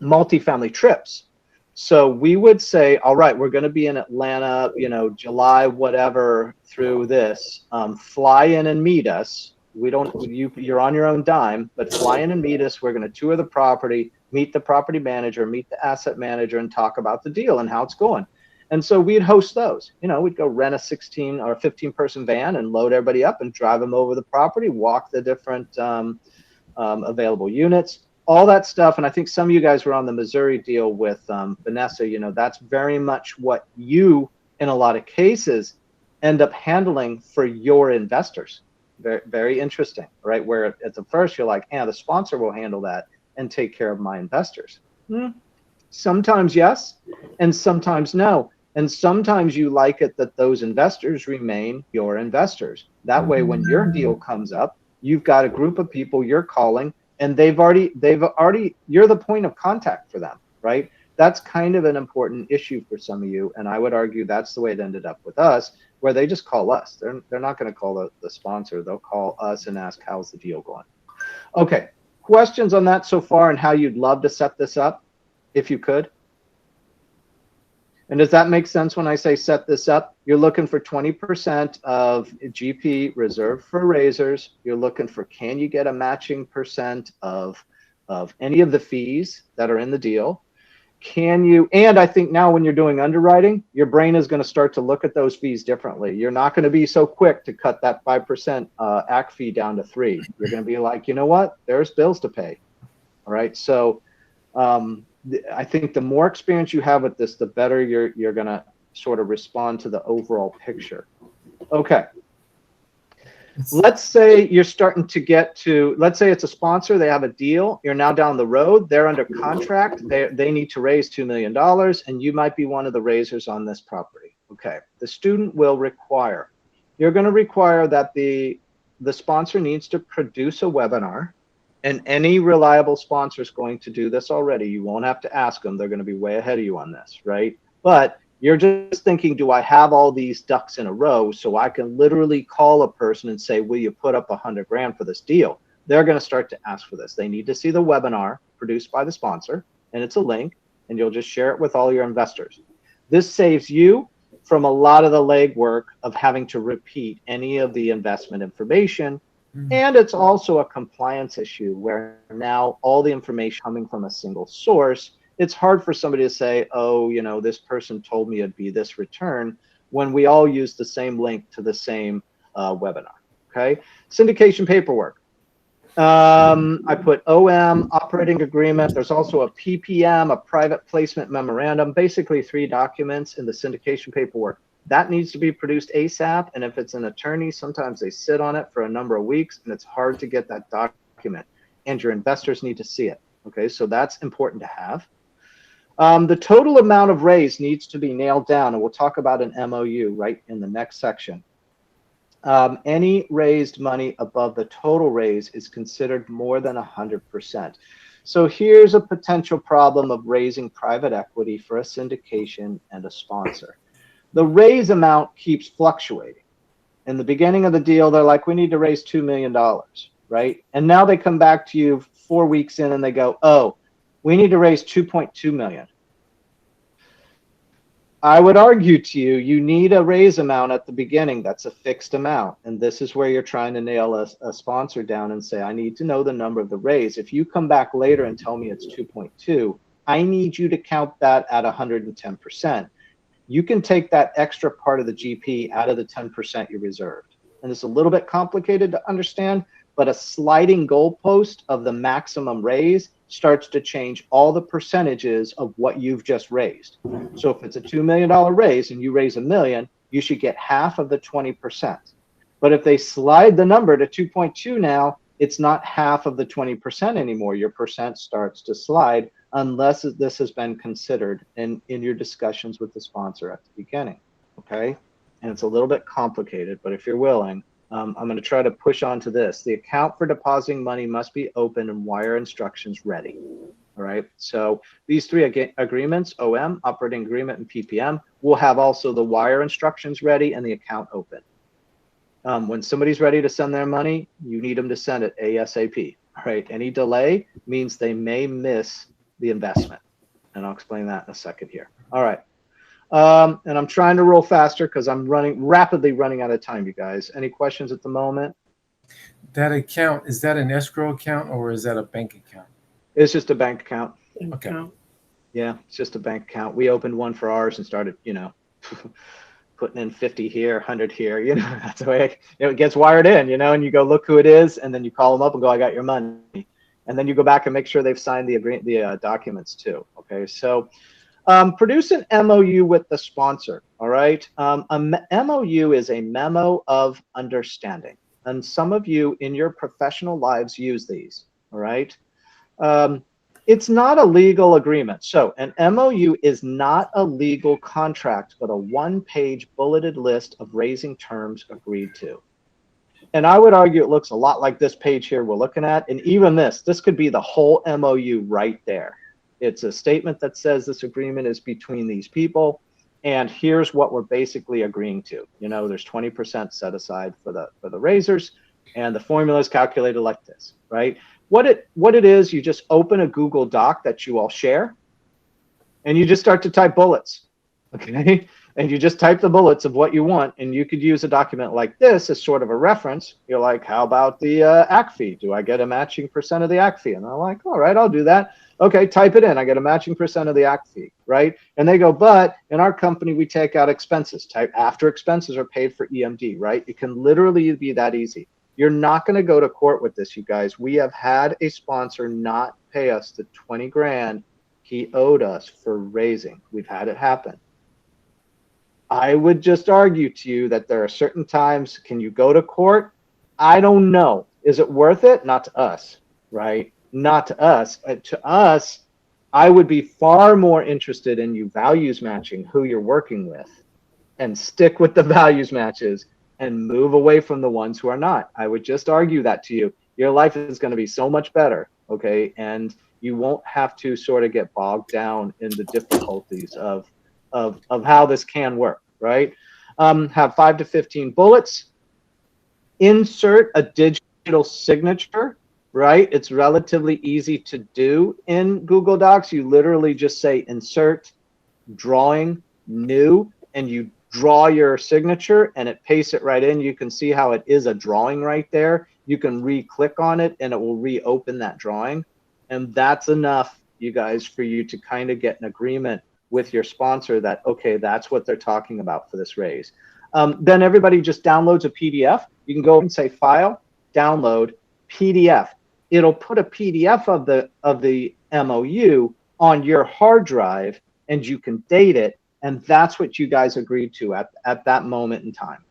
multifamily trips. So we would say, all right, we're going to be in Atlanta, you know, July, whatever, through this. Fly in and meet us. We don't, you're on your own dime, but fly in and meet us. We're going to tour the property, meet the property manager, meet the asset manager, and talk about the deal and how it's going. And so we'd host those. You know, we'd go rent a 16 or 15-person van and load everybody up and drive them over the property, walk the different available units, all that stuff. And I think some of you guys were on the Missouri deal with Vanessa. You know, that's very much what you, in a lot of cases, end up handling for your investors. Very, very interesting, right? Where at the first you're like, the sponsor will handle that and take care of my investors. Sometimes yes, and sometimes no. And sometimes you like it that those investors remain your investors. That way, when your deal comes up, you've got a group of people you're calling, and they've already, you're the point of contact for them, right? That's kind of an important issue for some of you. And I would argue that's the way it ended up with us, where they just call us. They're not going to call the sponsor. They'll call us and ask, how's the deal going? Okay, questions on that so far and how you'd love to set this up, if you could? And does that make sense when I say set this up? You're looking for 20% of GP reserved for raisers. You're looking for, can you get a matching percent of any of the fees that are in the deal? Can you, and I think now when you're doing underwriting, your brain is going to start to look at those fees differently. You're not going to be so quick to cut that 5% AC fee down to 3. You're going to be like, you know what? There's bills to pay. All right. So I think the more experience you have with this, the better you're going to sort of respond to the overall picture. Okay. Let's say you're starting to get to, let's say it's a sponsor, they have a deal, you're now down the road, they're under contract, they need to raise $2 million, and you might be one of the raisers on this property. Okay, the student will require, you're going to require that the sponsor needs to produce a webinar, and any reliable sponsor is going to do this already. You won't have to ask them, they're going to be way ahead of you on this, right? But you're just thinking, do I have all these ducks in a row so I can literally call a person and say, will you put up $100 grand for this deal? They're going to start to ask for this. They need to see the webinar produced by the sponsor, and it's a link, and you'll just share it with all your investors. This saves you from a lot of the legwork of having to repeat any of the investment information. And it's also a compliance issue where now all the information coming from a single source, it's hard for somebody to say, oh, you know, this person told me it'd be this return when we all use the same link to the same webinar. Okay. Syndication paperwork. I put OM, operating agreement. There's also a PPM, a private placement memorandum, basically 3 documents in the syndication paperwork. That needs to be produced ASAP. And if it's an attorney, sometimes they sit on it for a number of weeks and it's hard to get that document, and your investors need to see it. Okay. So that's important to have. The total amount of raise needs to be nailed down, and we'll talk about an MOU right in the next section. Any raised money above the total raise is considered more than 100%. So here's a potential problem of raising private equity for a syndication and a sponsor. The raise amount keeps fluctuating. In the beginning of the deal, they're like, we need to raise $2 million, right? And now they come back to you 4 weeks in and they go, oh, we need to raise 2.2 million. I would argue to you, you need a raise amount at the beginning. That's a fixed amount. And this is where you're trying to nail a sponsor down and say, I need to know the number of the raise. If you come back later and tell me it's 2.2, I need you to count that at 110%. You can take that extra part of the GP out of the 10% you reserved. And it's a little bit complicated to understand, but a sliding goalpost of the maximum raise starts to change all the percentages of what you've just raised. So if it's a $2 million raise and you raise $1 million, you should get half of the 20%. But if they slide the number to 2.2 now, it's not half of the 20% anymore. Your percent starts to slide unless this has been considered in your discussions with the sponsor at the beginning, okay? And it's a little bit complicated, but if you're willing, I'm going to try to push on to this. The account for depositing money must be open and wire instructions ready. All right. So these three agreements, OM, operating agreement, and PPM, will have also the wire instructions ready and the account open. When somebody's ready to send their money, you need them to send it ASAP. All right. Any delay means they may miss the investment. And I'll explain that in a second here. All right. And I'm trying to roll faster because I'm rapidly running out of time, you guys. Any questions at the moment? That account, is that an escrow account or is that a bank account? It's just a bank account. Okay. Yeah, it's just a bank account. We opened one for ours and started, putting in 50 here, 100 here. That's the way it gets wired in, and you go look who it is, and then you call them up and go, I got your money. And then you go back and make sure they've signed the documents too. Okay, so produce an MOU with the sponsor. All right, a MOU is a memo of understanding, and some of you in your professional lives use these. All right. It's not a legal agreement. So an MOU is not a legal contract, but a one-page bulleted list of raising terms agreed to. And I would argue it looks a lot like this page here we're looking at. And even this could be the whole MOU right there. It's a statement that says this agreement is between these people. And here's what we're basically agreeing to. There's 20% set aside for the raisers, and the formula is calculated like this, right? What it is, you just open a Google Doc that you all share, and you just start to type bullets, okay? And you just type the bullets of what you want, and you could use a document like this as sort of a reference. You're like, how about the AC fee? Do I get a matching percent of the AC fee? And I'm like, all right, I'll do that. Okay, type it in. I get a matching percent of the AC fee, right? And they go, but in our company, we take out expenses. Type after expenses are paid for EMD, right? It can literally be that easy. You're not going to go to court with this, you guys. We have had a sponsor not pay us the 20 grand he owed us for raising. We've had it happen. I would just argue to you that there are certain times, can you go to court? I don't know. Is it worth it? Not to us, right? Not to us. To us, I would be far more interested in you values matching who you're working with and stick with the values matches and move away from the ones who are not. I would just argue that to you. Your life is going to be so much better, okay? And you won't have to sort of get bogged down in the difficulties of how this can work, right? Have 5 to 15 bullets. Insert a digital signature, right? It's relatively easy to do in Google Docs. You literally just say insert, drawing, new, and you draw your signature and it pastes it right in. You can see how it is a drawing right there. You can re-click on it and it will reopen that drawing. And that's enough, you guys, for you to kind of get an agreement with your sponsor that, okay, that's what they're talking about for this raise. Then everybody just downloads a PDF. You can go and say file, download, PDF. It'll put a PDF of the MOU on your hard drive and you can date it. And that's what you guys agreed to at that moment in time,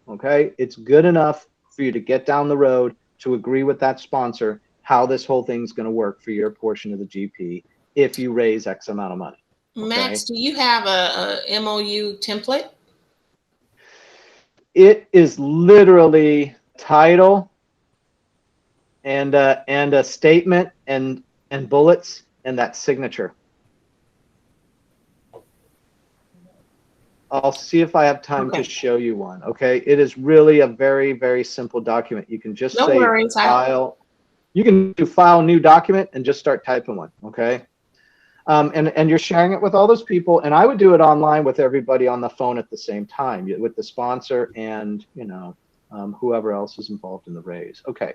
okay? It's good enough for you to get down the road to agree with that sponsor how this whole thing's going to work for your portion of the GP if you raise X amount of money. Okay? Max, do you have a MOU template? It is literally title and a statement and bullets and that signature. I'll see if I have time Okay. to show you one. Okay. It is really a very, very simple document. You can just No say worries. file. You can do file new document and just start typing one. Okay. And you're sharing it with all those people. And I would do it online with everybody on the phone at the same time, with the sponsor and, whoever else is involved in the raise. Okay.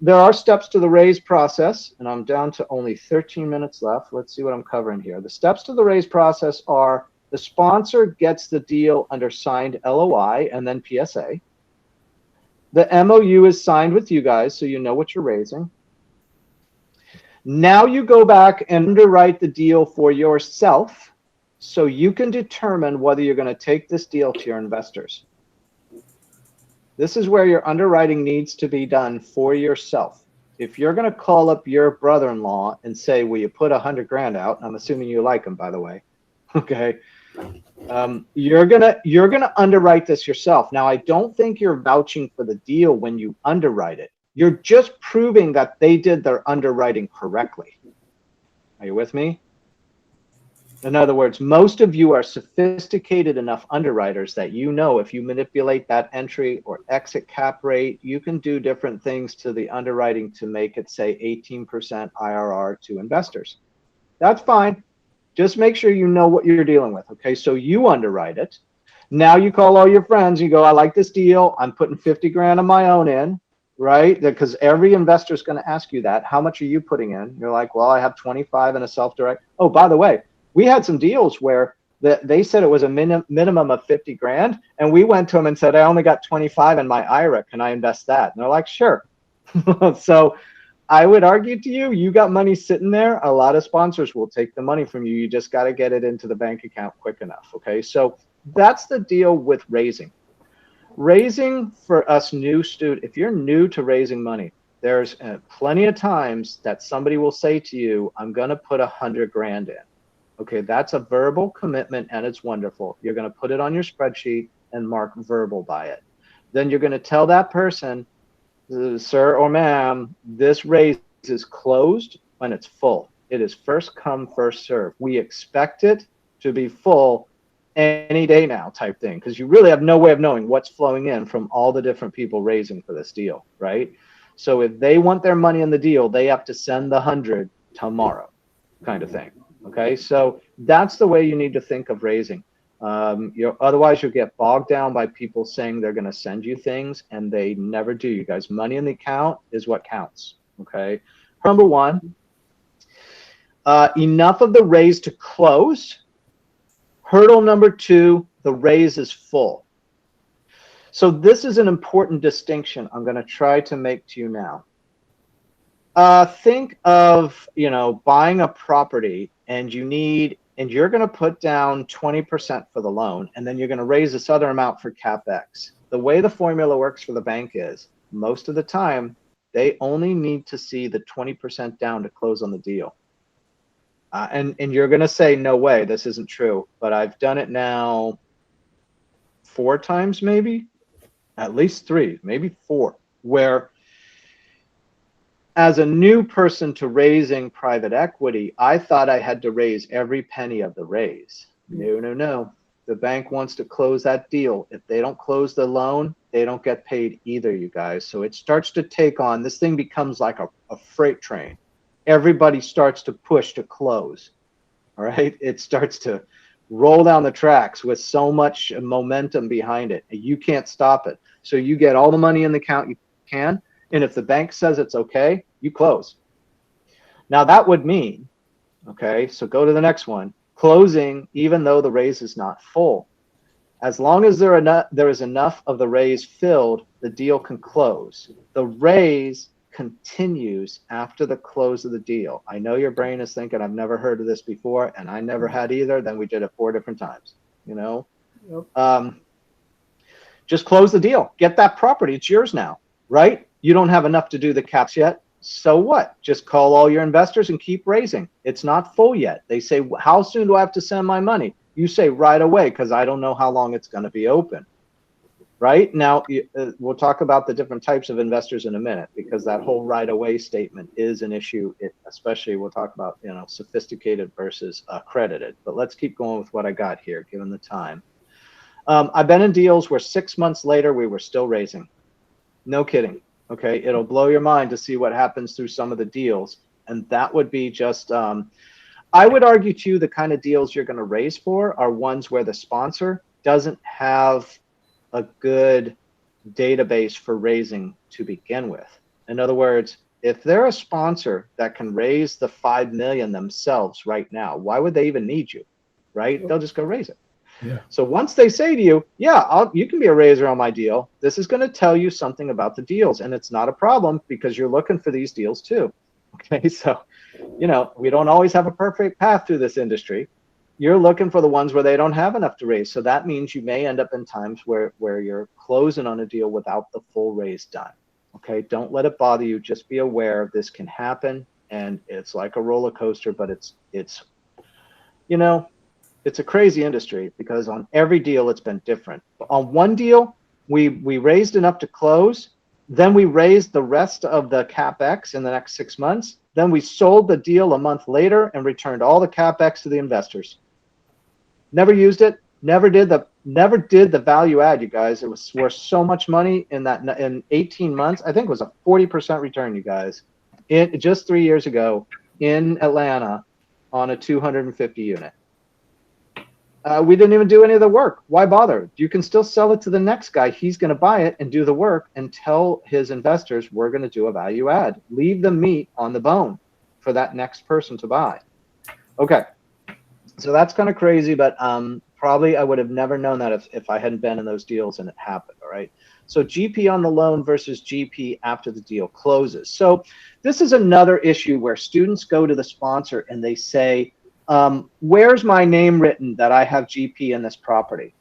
There are steps to the raise process, and I'm down to only 13 minutes left. Let's see what I'm covering here. The steps to the raise process are: the sponsor gets the deal under signed LOI and then PSA. The MOU is signed with you guys, so you know what you're raising. Now you go back and underwrite the deal for yourself so you can determine whether you're going to take this deal to your investors. This is where your underwriting needs to be done for yourself. If you're going to call up your brother-in-law and say, will you put 100 grand out? I'm assuming you like him, by the way. Okay. You're gonna underwrite this yourself. Now, I don't think you're vouching for the deal when you underwrite it. You're just proving that they did their underwriting correctly. Are you with me? In other words, most of you are sophisticated enough underwriters that if you manipulate that entry or exit cap rate, you can do different things to the underwriting to make it say 18% IRR to investors. That's fine. Just make sure you know what you're dealing with. Okay, so you underwrite it. Now you call all your friends. You go, I like this deal. I'm putting 50 grand of my own in, right? Because every investor is going to ask you that. How much are you putting in? You're like, well, I have 25 in a self-direct. Oh, by the way, we had some deals where they said it was a minimum of 50 grand. And we went to them and said, I only got 25 in my IRA. Can I invest that? And they're like, sure. So I would argue to you, you got money sitting there. A lot of sponsors will take the money from you. You just got to get it into the bank account quick enough. Okay. So that's the deal with raising. Raising for us new students, if you're new to raising money, there's plenty of times that somebody will say to you, I'm going to put 100 grand in. Okay. That's a verbal commitment and it's wonderful. You're going to put it on your spreadsheet and mark verbal by it. Then you're going to tell that person, sir or ma'am, this raise is closed when it's full. It is first come, first serve. We expect it to be full any day now type thing, because you really have no way of knowing what's flowing in from all the different people raising for this deal, right? So if they want their money in the deal, they have to send the 100 tomorrow kind of thing. Okay, so that's the way you need to think of raising. Otherwise you'll get bogged down by people saying they're going to send you things and they never do. You guys, money in the account is what counts. Okay. Number one, enough of the raise to close. Hurdle number two, the raise is full. So this is an important distinction I'm going to try to make to you now. Think of, buying a property and you're going to put down 20% for the loan, and then you're going to raise this other amount for CapEx. The way the formula works for the bank is most of the time, they only need to see the 20% down to close on the deal. And you're going to say, no way, this isn't true. But I've done it now 4 times, maybe, at least 3, maybe 4, where as a new person to raising private equity, I thought I had to raise every penny of the raise. No. The bank wants to close that deal. If they don't close the loan, they don't get paid either, you guys. So it starts to take on, this thing becomes like a freight train. Everybody starts to push to close. All right. It starts to roll down the tracks with so much momentum behind it. And you can't stop it. So you get all the money in the account you can. And if the bank says it's okay, you close. Now that would mean, okay, so go to the next one, closing even though the raise is not full. As long as there is enough of the raise filled, the deal can close. The raise continues after the close of the deal. I know your brain is thinking, I've never heard of this before, and I never had either. Then we did it 4 different times, Yep. Just close the deal. Get that property. It's yours now, right? You don't have enough to do the caps yet. So what? Just call all your investors and keep raising. It's not full yet. They say, how soon do I have to send my money? You say right away, because I don't know how long it's going to be open. Right now, we'll talk about the different types of investors in a minute, because that whole right away statement is an issue. Especially we'll talk about, sophisticated versus accredited. But let's keep going with what I got here, given the time. I've been in deals where 6 months later we were still raising. No kidding. Okay, it'll blow your mind to see what happens through some of the deals, and that would be just. I would argue too, the kind of deals you're going to raise for are ones where the sponsor doesn't have a good database for raising to begin with. In other words, if they're a sponsor that can raise the 5 million themselves right now, why would they even need you, right? They'll just go raise it. Yeah. So once they say to you, yeah, you can be a raiser on my deal, this is going to tell you something about the deals, and it's not a problem because you're looking for these deals too. Okay, so, you know, we don't always have a perfect path through this industry. You're looking for the ones where they don't have enough to raise. So that means you may end up in times where you're closing on a deal without the full raise done. Okay, don't let it bother you. Just be aware this can happen, and it's like a roller coaster, but it's you know, it's a crazy industry because on every deal it's been different. On one deal, we raised enough to close. Then we raised the rest of the CapEx in the next 6 months. Then we sold the deal a month later and returned all the CapEx to the investors. Never used it. Never did the value add, you guys. It was worth so much money in 18 months. I think it was a 40% return, you guys. It just 3 years ago in Atlanta on a 250 unit. We didn't even do any of the work. Why bother? You can still sell it to the next guy. He's going to buy it and do the work and tell his investors, we're going to do a value add. Leave the meat on the bone for that next person to buy. Okay. So that's kind of crazy, but probably I would have never known that if I hadn't been in those deals and it happened. All right. So GP on the loan versus GP after the deal closes. So this is another issue where students go to the sponsor and they say, where's my name written that I have GP in this property?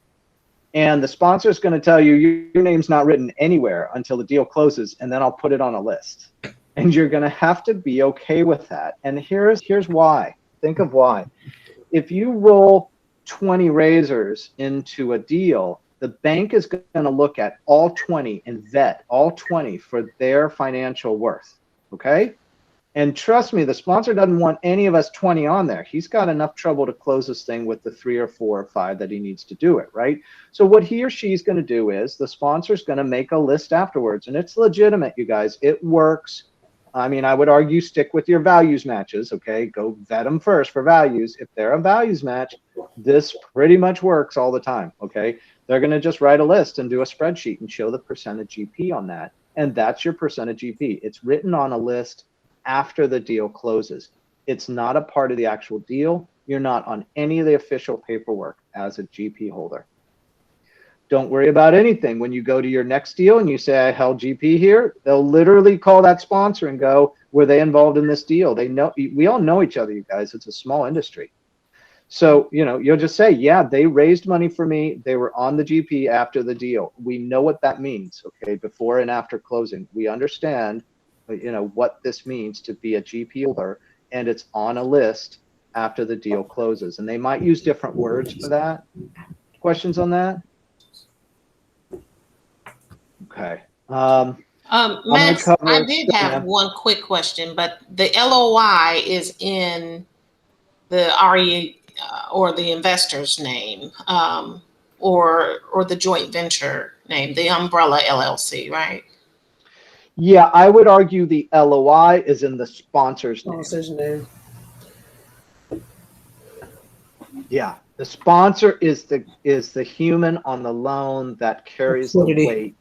And the sponsor is going to tell you your name's not written anywhere until the deal closes, and then I'll put it on a list. And you're going to have to be okay with that. And here's why. Think of why. If you roll 20 raisers into a deal, the bank is going to look at all 20 and vet all 20 for their financial worth. Okay? And trust me, the sponsor doesn't want any of us 20 on there. He's got enough trouble to close this thing with the 3 or 4 or 5 that he needs to do it, right? So what he or she's going to do is the sponsor's going to make a list afterwards, and it's legitimate, you guys. It works. I mean, I would argue stick with your values matches, okay? Go vet them first for values. If they're a values match, this pretty much works all the time, okay? They're going to just write a list and do a spreadsheet and show the percentage GP on that, and that's your percentage GP. It's written on a list after the deal closes. It's not a part of the actual deal. You're not on any of the official paperwork as a GP holder. Don't worry about anything. When you go to your next deal and you say, I held GP here, they'll literally call that sponsor and go, were they involved in this deal? They know, we all know each other, you guys. It's a small industry. So, you know, you'll just say, yeah, they raised money for me. They were on the GP after the deal. We know what that means, okay, before and after closing. We understand, you know, what this means to be a GP holder, and it's on a list after the deal closes. And they might use different words for that. Questions on that? Okay. Max, I did have one quick question, but the LOI is in the RE or the investor's name, or the joint venture name, the umbrella LLC, right? Yeah, I would argue the LOI is in the sponsor's name. Yeah, the sponsor is the human on the loan that carries the weight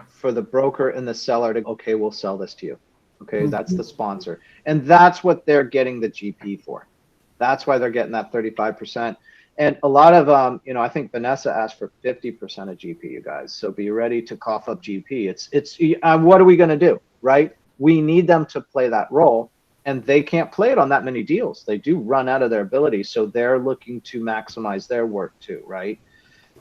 for the broker and the seller to, okay, we'll sell this to you. Okay, that's the sponsor. And that's what they're getting the GP for. That's why they're getting that 35%. And a lot of, you know, I think Vanessa asked for 50% of GP, you guys. So be ready to cough up GP. It's what are we going to do, right? We need them to play that role, and they can't play it on that many deals. They do run out of their ability. So they're looking to maximize their work too, right?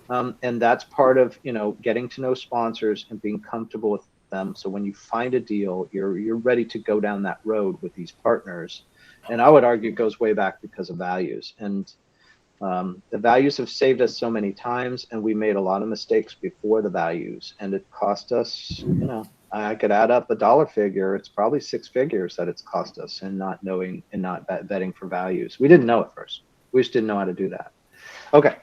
And that's part of, you know, getting to know sponsors and being comfortable with them. So when you find a deal, you're ready to go down that road with these partners. And I would argue it goes way back because of values. And the values have saved us so many times, and we made a lot of mistakes before the values, and it cost us, you know, I could add up a dollar figure. It's probably 6 figures that it's cost us in not knowing and not vetting for values. We didn't know at first. We just didn't know how to do that. Okay.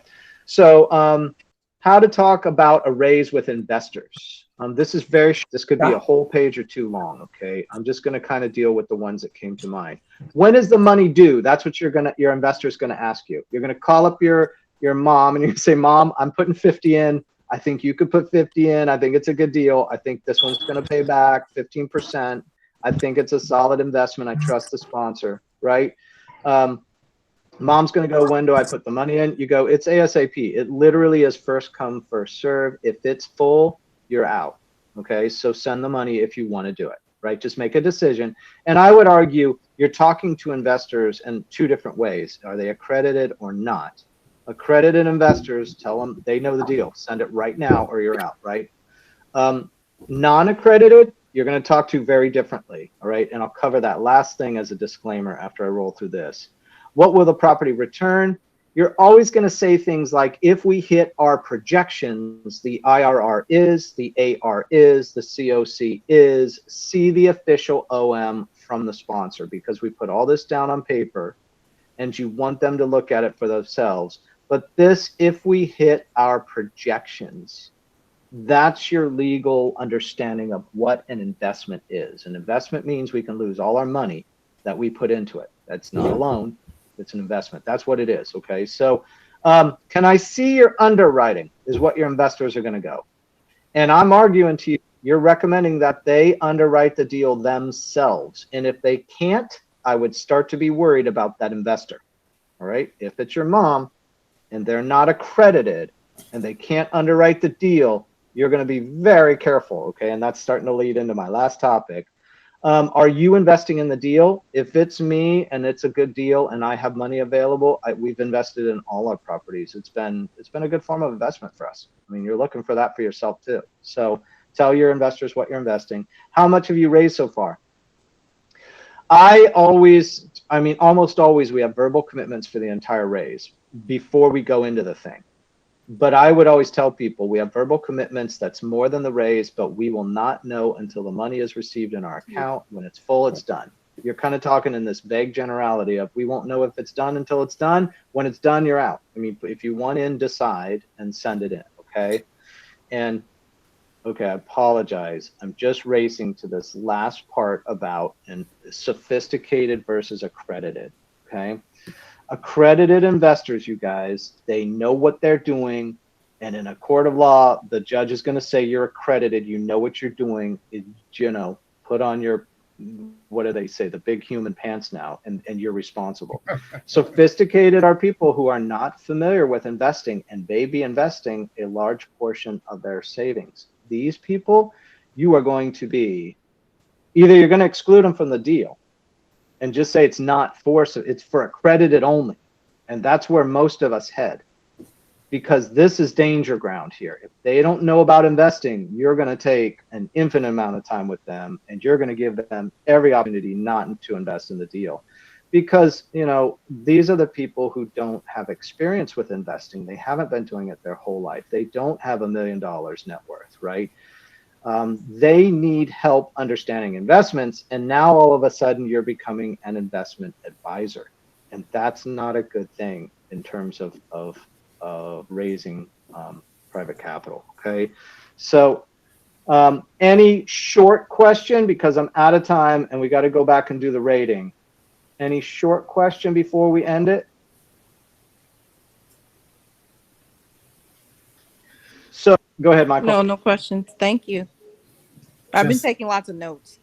So how to talk about a raise with investors. This is this could be a whole page or two long. Okay. I'm just going to kind of deal with the ones that came to mind. When is the money due? That's what your investor is going to ask you. You're going to call up your mom and you say, Mom, I'm putting 50 in. I think you could put 50 in. I think it's a good deal. I think this one's going to pay back 15%. I think it's a solid investment. I trust the sponsor, right? Mom's going to go, when do I put the money in? You go, it's ASAP. It literally is first come, first serve. If it's full, you're out. Okay. So send the money if you want to do it, right? Just make a decision. And I would argue you're talking to investors in two different ways. Are they accredited or not? Accredited investors, tell them they know the deal. Send it right now or you're out, right? Non-accredited, you're going to talk to very differently. All right. And I'll cover that last thing as a disclaimer after I roll through this. What will the property return? You're always going to say things like, if we hit our projections, the IRR is, the AR is, the COC is, see the official OM from the sponsor, because we put all this down on paper and you want them to look at it for themselves. But this, if we hit our projections, that's your legal understanding of what an investment is. An investment means we can lose all our money that we put into it. That's not a loan. It's an investment. That's what it is. Okay. So can I see your underwriting is what your investors are going to go. And I'm arguing to you, you're recommending that they underwrite the deal themselves. And if they can't, I would start to be worried about that investor. All right. If it's your mom and they're not accredited and they can't underwrite the deal, you're going to be very careful. Okay. And that's starting to lead into my last topic. Are you investing in the deal? If it's me and it's a good deal and I have money available, we've invested in all our properties. It's been a good form of investment for us. I mean, you're looking for that for yourself too. So tell your investors what you're investing. How much have you raised so far? Almost always we have verbal commitments for the entire raise before we go into the thing. But I would always tell people we have verbal commitments that's more than the raise, but we will not know until the money is received in our account. When it's full, it's done. You're kind of talking in this vague generality of we won't know if it's done until it's done. When it's done, you're out. I mean, if you want in, decide and send it in. Okay. And okay, I apologize. I'm just racing to this last part about sophisticated versus accredited. Okay. Accredited investors, you guys, they know what they're doing. And in a court of law, the judge is going to say you're accredited. You know what you're doing. Put on your, what do they say? The big human pants now, and you're responsible. Sophisticated are people who are not familiar with investing and may be investing a large portion of their savings. These people, you are going to be, either you're going to exclude them from the deal and just say it's not it's for accredited only. And that's where most of us head, because this is danger ground here. If they don't know about investing, you're going to take an infinite amount of time with them and you're going to give them every opportunity not to invest in the deal. Because, these are the people who don't have experience with investing. They haven't been doing it their whole life. They don't have $1 million net worth, right? They need help understanding investments. And now all of a sudden you're becoming an investment advisor. And that's not a good thing in terms of raising private capital. Okay. So any short question, because I'm out of time and we got to go back and do the rating. Any short question before we end it? So go ahead, Michael. No questions. Thank you. I've been taking lots of notes.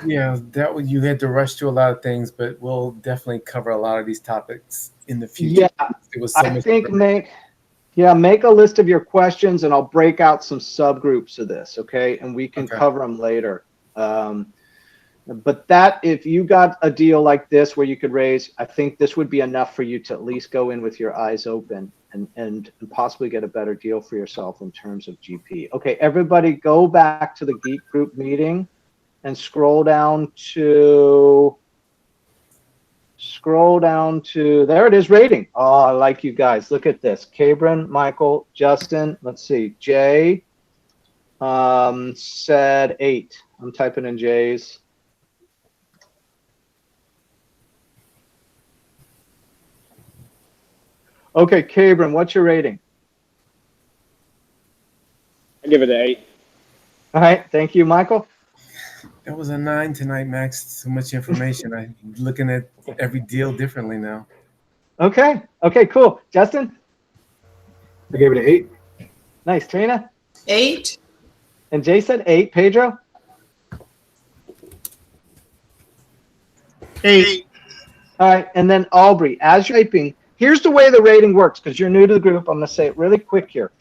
Yeah, you had to rush through a lot of things, but we'll definitely cover a lot of these topics in the future. Yeah, it was so I think make a list of your questions and I'll break out some subgroups of this, okay? And we can cover them later. But if you got a deal like this where you could raise, I think this would be enough for you to at least go in with your eyes open and possibly get a better deal for yourself in terms of GP. Okay, everybody go back to the Geek group meeting and scroll down to, there it is, rating. Oh, I like you guys. Look at this. Cabrin, Michael, Justin, let's see. Jay said 8. I'm typing in Jay's. Okay, Cabrin, what's your rating? I give it an 8. All right. Thank you, Michael. That was a 9 tonight, Max. So much information. I'm looking at every deal differently now. Okay. Okay, cool. Justin? I gave it an 8. Nice. Trina? 8. And Jay said 8. Pedro? 8. All right. And then Aubrey, as you're typing, here's the way the rating works because you're new to the group. I'm going to say it really quick here.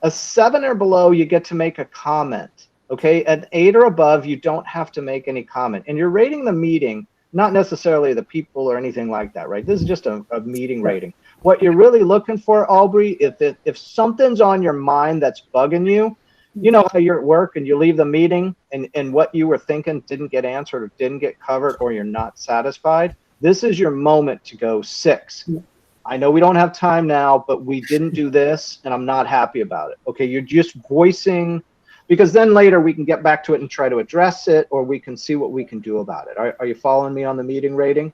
A 7 or below, you get to make a comment. Okay. At 8 or above, you don't have to make any comment. And you're rating the meeting, not necessarily the people or anything like that, right? This is just a meeting rating. What you're really looking for, Aubrey, if something's on your mind that's bugging you, you know how you're at work and you leave the meeting and what you were thinking didn't get answered or didn't get covered or you're not satisfied. This is your moment to go 6. I know we don't have time now, but we didn't do this and I'm not happy about it. Okay, you're just voicing, because then later we can get back to it and try to address it, or we can see what we can do about it. Are you following me on the meeting rating?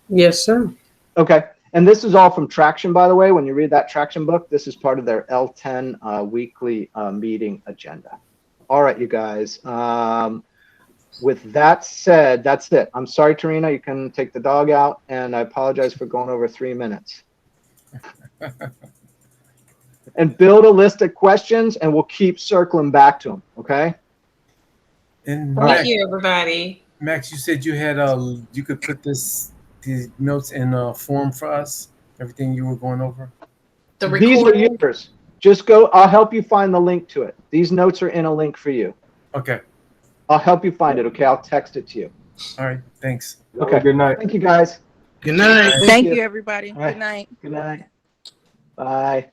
Yes, sir. Okay. And this is all from Traction, by the way. When you read that Traction book, this is part of their L10 weekly meeting agenda. All right, you guys. With that said, that's it. I'm sorry, Tarina, you can take the dog out, and I apologize for going over 3 minutes. And build a list of questions, and we'll keep circling back to them, okay? And Thank Max, you, everybody. Max, you said you had you could put these notes in a form for us. Everything you were going over. The These are recording. yours. Just go. I'll help you find the link to it. These notes are in a link for you. Okay. I'll help you find it, okay? I'll text it to you. All right. Thanks. Okay. Good night. Thank you, guys. Good night. Thank Thank you. you, everybody. All right. Good night. Good night. Bye.